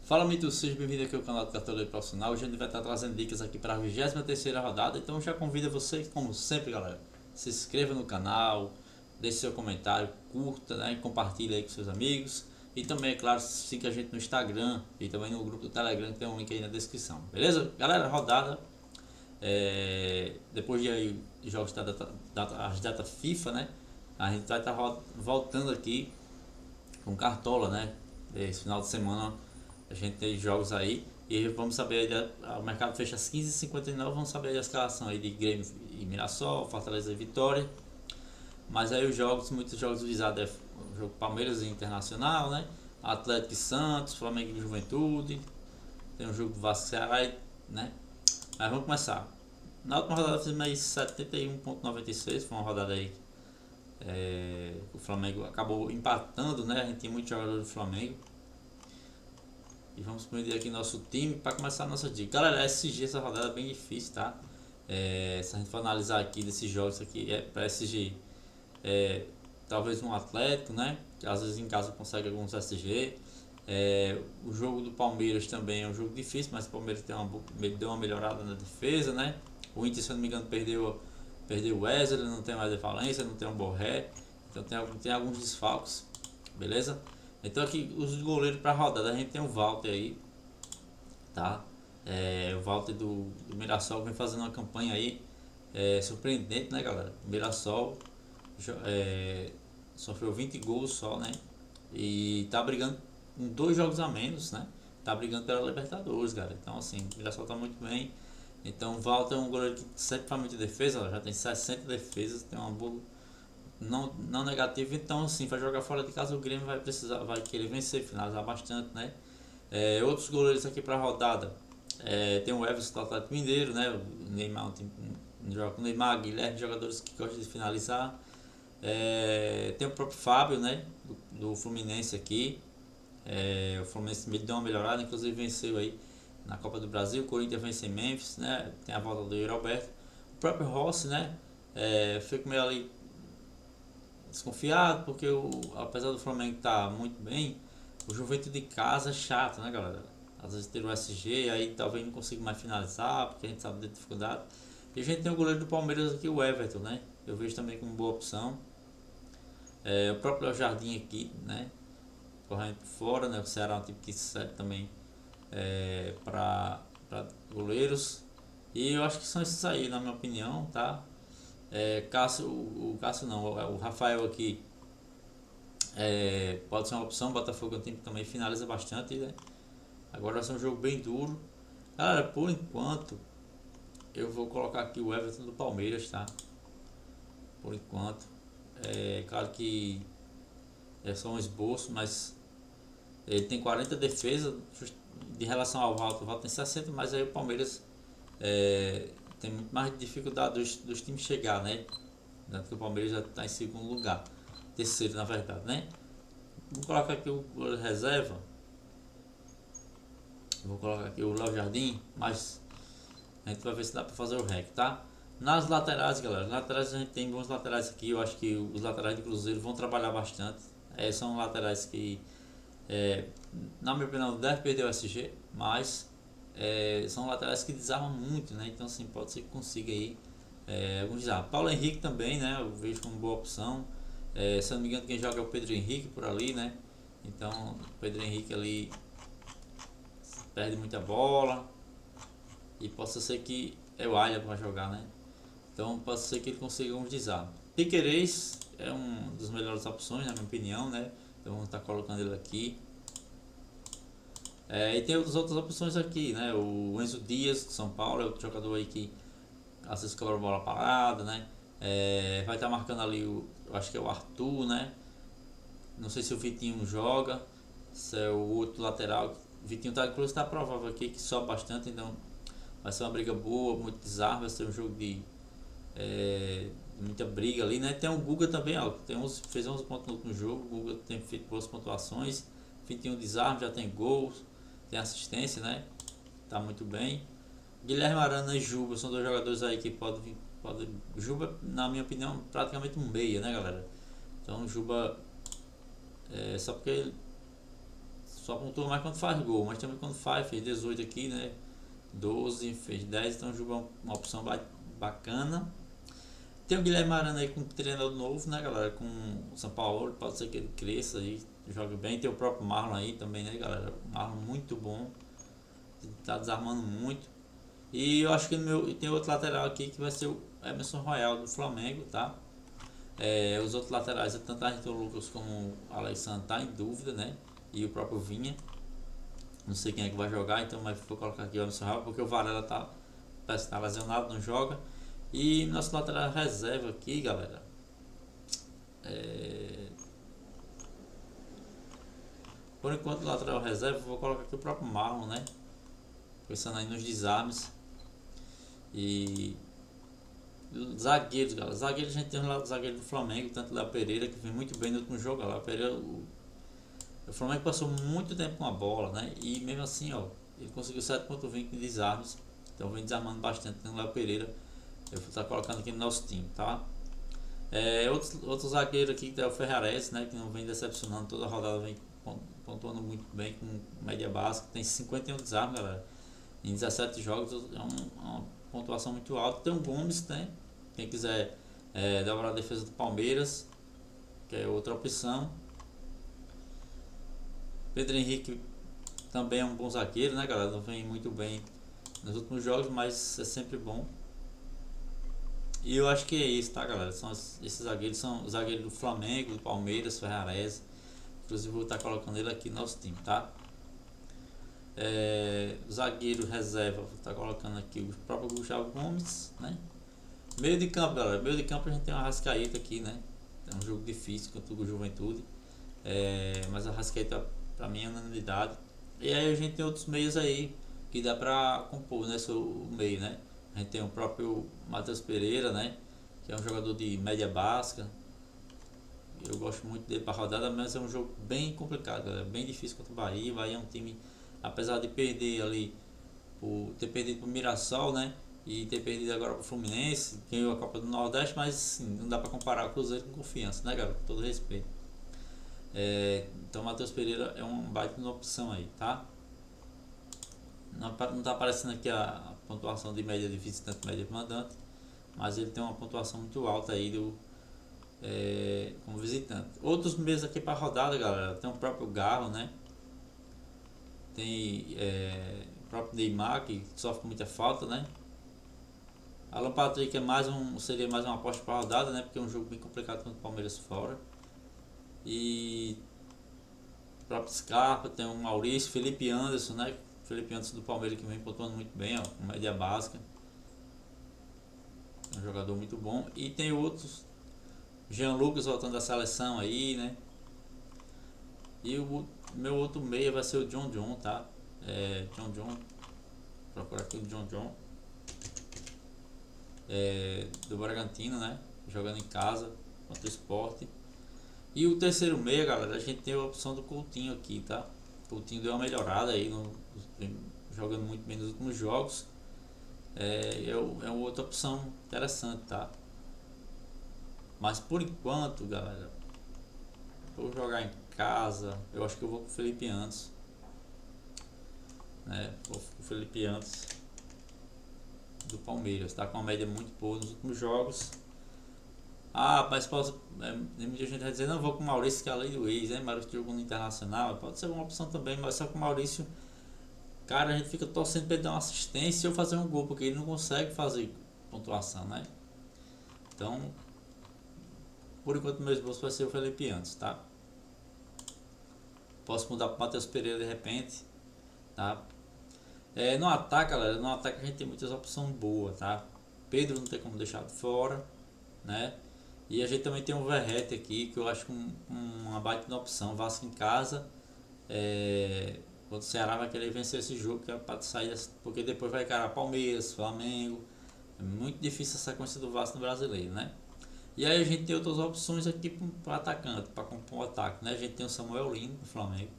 Fala, Mito, seja bem-vindo aqui ao canal do Cartoleiro Profissional. Hoje a gente vai estar trazendo dicas aqui para a 23ª rodada. Então já convido você, como sempre, galera, se inscreva no canal, deixe seu comentário, curta, né, e compartilhe aí com seus amigos. E também, é claro, siga a gente no Instagram e também no grupo do Telegram, que tem um link aí na descrição. Beleza? Galera, rodada. Depois de aí, jogos as datas FIFA, né? A gente vai estar voltando aqui com Cartola, né? Esse final de semana a gente tem jogos aí e vamos saber aí, o mercado fecha às 15h59, vamos saber aí a escalação aí de Grêmio e Mirassol, Fortaleza e Vitória. Mas aí os jogos, muitos jogos visados é o jogo Palmeiras e Internacional, né? Atlético e Santos, Flamengo e Juventude, tem o jogo do Vasco e Ceará, né? Mas vamos começar. Na última rodada fizemos aí 71,96, foi uma rodada aí o Flamengo acabou empatando, né? A gente tinha muitos jogadores do Flamengo. E vamos prender aqui nosso time para começar a nossa dica. Galera, SG essa rodada é bem difícil, tá? Se a gente for analisar aqui desses jogos aqui, para SG, talvez um Atlético, né? Que às vezes em casa consegue alguns SG. O jogo do Palmeiras também é um jogo difícil, mas o Palmeiras deu uma melhorada na defesa, né? O Inter, se eu não me engano, perdeu o Wesley, não tem mais a Valência, não tem o Borré. Então tem alguns desfalques, beleza? Então aqui os goleiros para rodada, a gente tem o Walter aí, tá? O Walter do Mirassol vem fazendo uma campanha aí surpreendente, né, galera? O Mirassol sofreu 20 gols só, né? E tá brigando com 2 jogos a menos, né? Tá brigando pela Libertadores, galera. Então assim, o Mirassol tá muito bem. Então o Walter é um goleiro que sempre faz muita defesa, ó, já tem 60 defesas, tem uma boa não negativo, então assim, vai jogar fora de casa, o Grêmio vai querer vencer, finalizar bastante, né? Outros goleiros aqui para a rodada, tem o Everson do Atlético Mineiro, né? O Neymar, joga com o Neymar, Guilherme, jogadores que gostam de finalizar. Tem o próprio Fábio, né? Do Fluminense aqui. O Fluminense deu uma melhorada, inclusive venceu aí na Copa do Brasil. O Corinthians vence em Memphis, né? Tem a volta do Yuri Alberto. O próprio Rossi, né? Fico meio ali desconfiado, porque apesar do Flamengo estar muito bem, o Juventude de casa é chato, né, galera? Às vezes ter o SG, aí talvez não consiga mais finalizar, porque a gente sabe da dificuldade. E a gente tem o goleiro do Palmeiras aqui, o Everton, né? Eu vejo também como boa opção. O próprio Jardim aqui, né? Correndo por fora, né? O Ceará é um time que serve também para goleiros. E eu acho que são esses aí, na minha opinião, tá? Cássio não, o Rafael aqui pode ser uma opção. O Botafogo é um time que também finaliza bastante, né? Agora vai ser um jogo bem duro. Galera, por enquanto eu vou colocar aqui o Everton do Palmeiras, tá? Por enquanto. Claro que é só um esboço, mas ele tem 40 defesas de relação ao Walter. O Walter tem 60, mas aí o Palmeiras tem muito mais dificuldade dos times chegar, né? Tanto que o Palmeiras já está em segundo lugar, terceiro na verdade, né? Vou colocar aqui o reserva. Vou colocar aqui o Léo Jardim, mas a gente vai ver se dá para fazer o rec, tá? Nas laterais, galera, nas laterais a gente tem bons laterais aqui. Eu acho que os laterais do Cruzeiro vão trabalhar bastante. São laterais que, na minha opinião, não deve perder o SG, mas são laterais que desarmam muito, né? Então, assim, pode ser que consiga aí alguns desarmes. Paulo Henrique também, né? Eu vejo como boa opção. Se eu não me engano, quem joga é o Pedro Henrique por ali, né? Então, o Pedro Henrique ali perde muita bola. E possa ser que é o Alha que vai jogar, né? Então pode ser que ele consiga uns desarmes. Piquerez é uma das melhores opções, na minha opinião, né? Então vamos estar colocando ele aqui. E tem outras opções aqui, né? O Enzo Dias, de São Paulo, é outro jogador aí que às vezes cobra bola parada, né? Vai estar marcando ali eu acho que é o Arthur, né? Não sei se o Vitinho joga, se é o outro lateral. O Vitinho inclusive está provável aqui que sobe bastante, então vai ser uma briga boa, muito desarme, vai ser um jogo de muita briga ali, né? Tem o Guga também, ó, fez 11 pontos no último jogo. O Guga tem feito boas pontuações, 21 desarmes, já tem gols, tem assistência, né? Tá muito bem. Guilherme Arana e Juba são 2 jogadores aí que podem. Juba, na minha opinião, praticamente um meia, né, galera? Então, Juba, só porque só pontua mais quando faz gol, mas também quando fez 18 aqui, né? 12, fez 10, então o Juba é uma opção bacana. Tem o Guilherme Arana aí com treinador novo, né, galera? Com o São Paulo, pode ser que ele cresça aí, jogue bem. Tem o próprio Marlon aí também, né, galera? O Marlon muito bom, tá desarmando muito. E eu acho que tem outro lateral aqui que vai ser o Emerson Royal do Flamengo, tá? Os outros laterais, tanto a Ayrton Lucas como o Alexandre tá em dúvida, né? E o próprio Vinha. Não sei quem é que vai jogar, então mas vou colocar aqui o Emerson Royal porque o Varela parece que tá lesionado, não joga. E nosso lateral reserva aqui, galera. Por enquanto, o lateral reserva, vou colocar aqui o próprio Marlon, né? Pensando aí nos desarmes. E zagueiros, galera. Zagueiro, a gente tem um zagueiro do Flamengo, tanto o Léo Pereira, que vem muito bem no último jogo. Léo Pereira, o Flamengo passou muito tempo com a bola, né? E mesmo assim, ó, ele conseguiu 7,20 de desarmes. Então vem desarmando bastante no Léo Pereira. Eu vou estar colocando aqui no nosso time, tá? Outro zagueiro aqui que é o Ferrares, né? Que não vem decepcionando, toda a rodada vem pontuando muito bem com média básica. Tem 51 desarmes, galera. Em 17 jogos é uma pontuação muito alta. Tem o Gomes, né? Quem quiser dobrar a defesa do Palmeiras, que é outra opção. Pedro Henrique também é um bom zagueiro, né, galera? Não vem muito bem nos últimos jogos, mas é sempre bom. E eu acho que é isso, tá, galera? Esses zagueiros são os zagueiros do Flamengo, do Palmeiras, Ferrares. Inclusive vou estar colocando ele aqui no nosso time, tá? Zagueiro reserva, vou estar colocando aqui o próprio Gustavo Gomes, né? Meio de campo, galera. Meio de campo a gente tem uma Arrascaeta aqui, né? É um jogo difícil contra o Juventude. Mas a Arrascaeta pra mim é unanimidade. E aí a gente tem outros meios aí que dá pra compor nesse meio, né? A gente tem o próprio Matheus Pereira, né? Que é um jogador de média básica. Eu gosto muito dele para rodada, mas é um jogo bem complicado, é bem difícil contra o Bahia. O Bahia é um time, apesar de perder ali, ter perdido para o Mirassol, né? E ter perdido agora para o Fluminense, ganhou a Copa do Nordeste, mas sim, não dá para comparar o Cruzeiro com confiança, né, galera? Com todo respeito. Então, Matheus Pereira é uma baita opção aí, tá? Não tá aparecendo aqui a pontuação de média de visitante, média de mandante, mas ele tem uma pontuação muito alta aí como visitante. Outros meios aqui para rodada, galera, tem o próprio Garro, né? Tem o próprio Neymar, que sofre muita falta, né? Alan Patrick seria mais uma aposta para rodada, né? Porque é um jogo bem complicado contra o Palmeiras fora. E o próprio Scarpa, tem o Maurício, Felipe Anderson, né? Felipe Anderson do Palmeiras que vem pontuando muito bem, ó, com média básica. Um jogador muito bom. E tem outros, Jean Lucas voltando da seleção aí, né? E o meu outro meia vai ser o John, tá? John. Procurar aqui o John. Do Bragantino, né? Jogando em casa contra o Sport. E o terceiro meia, galera, a gente tem a opção do Coutinho aqui, tá? O Coutinho deu uma melhorada aí, jogando muito bem nos últimos jogos. É uma outra opção interessante, tá? Mas por enquanto, galera, vou jogar em casa. Eu acho que eu vou com o Felipe Anderson, né? Vou com o Felipe Anderson do Palmeiras. Tá com uma média muito boa nos últimos jogos. Mas muita gente vai dizer, não, vou com o Maurício, que é a lei do ex, né? Maurício jogou no Internacional. Pode ser uma opção também, mas só que o Maurício, cara, a gente fica torcendo pra ele dar uma assistência ou fazer um gol, porque ele não consegue fazer pontuação, né? Então, por enquanto, meu esboço vai ser o Felipe Anderson, tá? Posso mudar para Matheus Pereira de repente, tá? No ataque, galera, no ataque a gente tem muitas opções boas, tá? Pedro não tem como deixar de fora, né? E a gente também tem o Verratti aqui, que eu acho uma baita opção. Vasco em casa, quando o Ceará vai querer vencer esse jogo, que é para sair, porque depois vai encarar Palmeiras, Flamengo. É muito difícil a sequência do Vasco no brasileiro, né? E aí a gente tem outras opções aqui para atacante, para compor o ataque, né? A gente tem o Samuel Lino do Flamengo.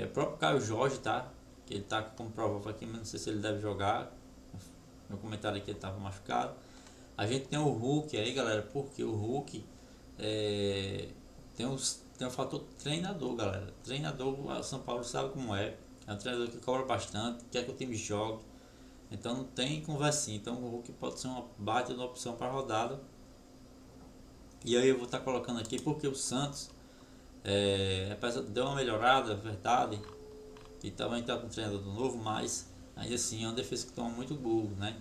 O próprio Caio Jorge, tá? Que ele tá como provável aqui, mas não sei se ele deve jogar. No comentário aqui ele estava machucado. A gente tem o Hulk aí, galera, porque o Hulk tem o fator treinador, galera. Treinador, o São Paulo sabe como é. É um treinador que cobra bastante, quer que o time jogue. Então não tem conversinha. Então o Hulk pode ser uma baita de opção para rodada. E aí eu vou estar colocando aqui porque o Santos apesar de deu uma melhorada, é verdade. E também está com um treinador novo, mas ainda assim é uma defesa que toma muito gol, né?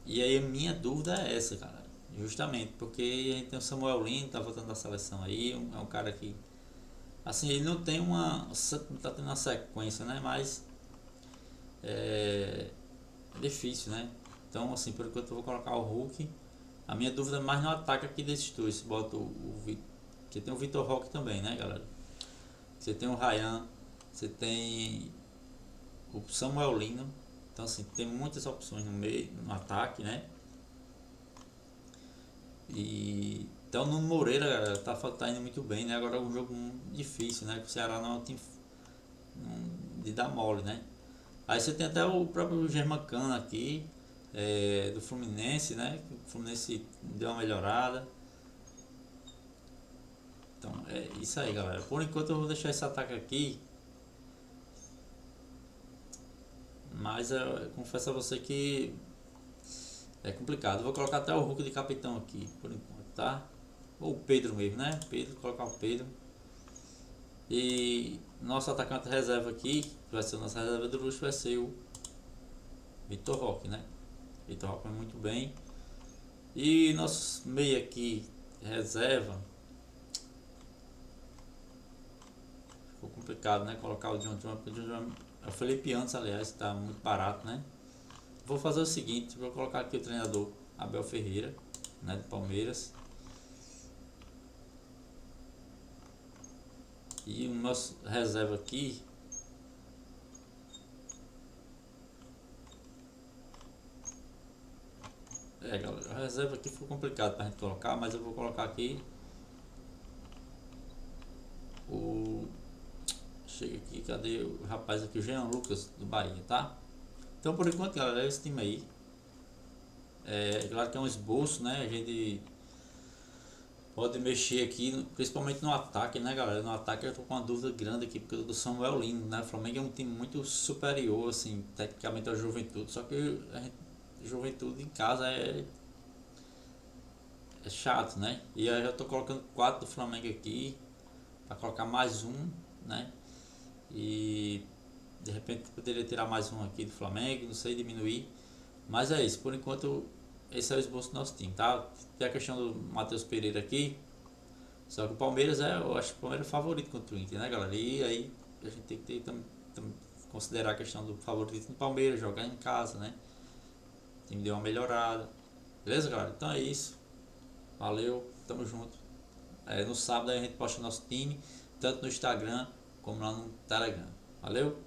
E aí a minha dúvida é essa, cara. Justamente porque a gente tem o Samuel Lino, tá voltando da seleção aí, é um cara que. Assim, ele não tem uma. Não tá tendo uma sequência, né? Mas é difícil, né? Então, assim, por enquanto eu vou colocar o Hulk. A minha dúvida é mais no ataque aqui desses dois. Se bota você tem o Vitor Roque também, né, galera? Você tem o Ryan, você tem o Samuel Lino. Então, assim, tem muitas opções no meio, no ataque, né? E então o Nuno Moreira, galera, tá indo muito bem, né? Agora é um jogo difícil, né? Que o Ceará não é um time de dar mole, né? Aí você tem até o próprio Germancano aqui, do Fluminense, né? O Fluminense deu uma melhorada. Então é isso aí, galera. Por enquanto eu vou deixar esse ataque aqui. Mas eu confesso a você que é complicado. Vou colocar até o Hulk de capitão aqui, por enquanto, tá? Ou o Pedro mesmo, né? Pedro, colocar o Pedro. E nosso atacante reserva aqui, que vai ser a nossa reserva do luxo, vai ser o Vitor Roque, né? Vitor Roque vai muito bem. E nosso meio aqui, reserva, ficou complicado, né? Colocar o John Trump. É o Felipe Antes, aliás, está muito barato, né? Vou fazer o seguinte, vou colocar aqui o treinador Abel Ferreira, né, do Palmeiras. E o nosso reserva aqui galera, a reserva aqui ficou complicado pra gente colocar, mas eu vou colocar aqui o. Chega aqui, cadê o rapaz aqui, o Jean Lucas do Bahia, tá? Então por enquanto, galera, é esse time aí. Claro que é um esboço, né? A gente pode mexer aqui, principalmente no ataque, né, galera? No ataque eu tô com uma dúvida grande aqui, porque do Samuel Lino, né? O Flamengo é um time muito superior, assim, tecnicamente ao Juventude, só que Juventude em casa é chato, né? E aí eu já tô colocando 4 do Flamengo aqui, para colocar mais um, né? E de repente poderia tirar mais um aqui do Flamengo, não sei, diminuir. Mas é isso, por enquanto esse é o esboço do nosso time, tá? Tem a questão do Matheus Pereira aqui, só que o Palmeiras eu acho que o Palmeiras é favorito contra o Inter, né, galera? E aí a gente tem que considerar a questão do favorito do Palmeiras, jogar em casa, né? O time deu uma melhorada. Beleza, galera? Então é isso. Valeu, tamo junto. No sábado a gente posta nosso time, tanto no Instagram como lá no Telegram. Valeu?